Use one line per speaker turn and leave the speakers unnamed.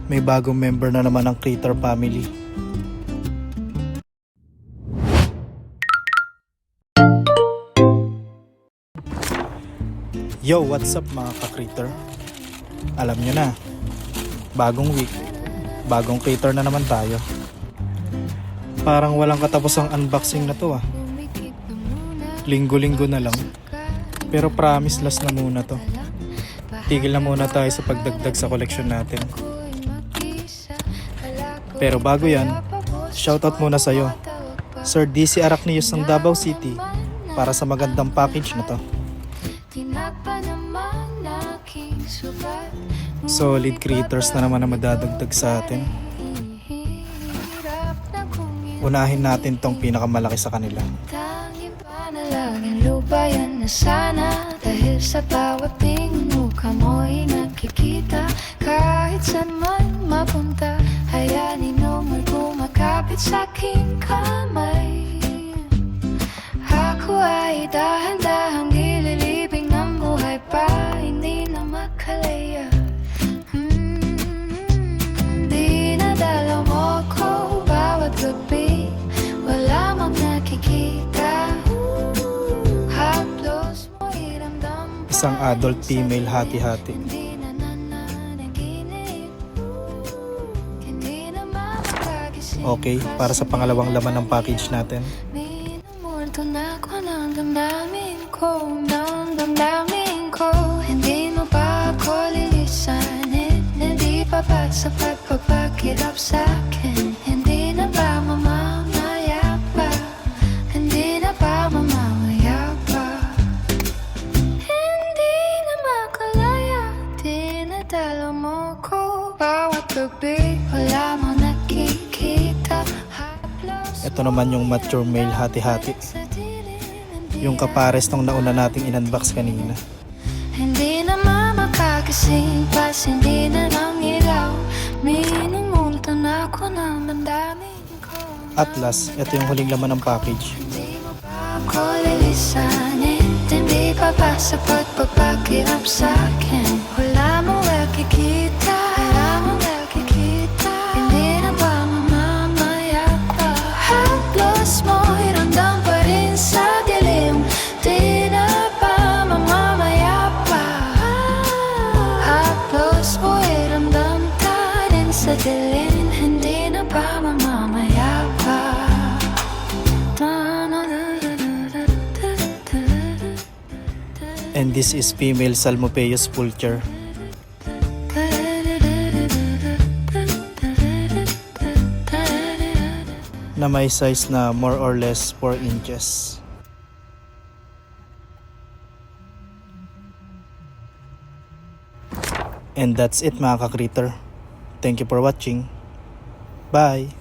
May bagong member na naman ng Critter family. Yo, what's up mga ka-Critter? Alam nyo na, bagong week, bagong Critter na naman tayo. Parang walang katapusang unboxing na to ah. Linggo-linggo na lang. Pero promise last na muna to. Tigil na muna tayo sa pagdagdag sa collection natin. Pero bago yan, shoutout muna sa'yo, Sir DC Aracnius ng Davao City, para sa magandang package na to. Solid creators na naman na madadagdag sa atin. Unahin natin tong pinakamalaki sa kanila.
Lubayan na sana, dahil sa bawat tingin mukha mo'y nakikita. Kahit saan man mapunta, hayanin mo'y kumakapit sa aking kamay. Ako ay dahan-dahang ililibing ng buhay pa, hindi na makalaya. Dinadala mo ko bawat gabi, wala mang nakikita.
Isang adult female hati-hati. Okay, para sa pangalawang laman ng package natin. Hindi mo pa ako lilisanin, hindi pa ba sa pagpapakirap sa akin? Hindi na ba mamamaya pa? Hindi na ba mamamaya pa? Hindi na makalaya, dinadala mo ko bawat gabi, wala mo nakikita. Ito naman yung mature male hati-hati, yung kapares nung nauna nating in-unbox kanina. Hindi na makakasing pas, hindi na lang ilaw, minumulto na ako ng damdamin ko. At last, ito yung huling laman ng package. Hindi mo pa ako lilisanin, hindi pa ba sa pagpapakirap sa akin? Wala mo nakikita, wala mo nakikita. Hindi na ba mamamaya pa? Haplos mo, iramdam pa rin sa dilim. Di na ba mamamaya pa? Haplos mo, iramdam pa rin sa dilim. Hindi na ba mamamaya pa? And this is female Salmopeus vulture, na may size na more or less 4 inches. And that's it mga ka-Critter. Thank you for watching. Bye!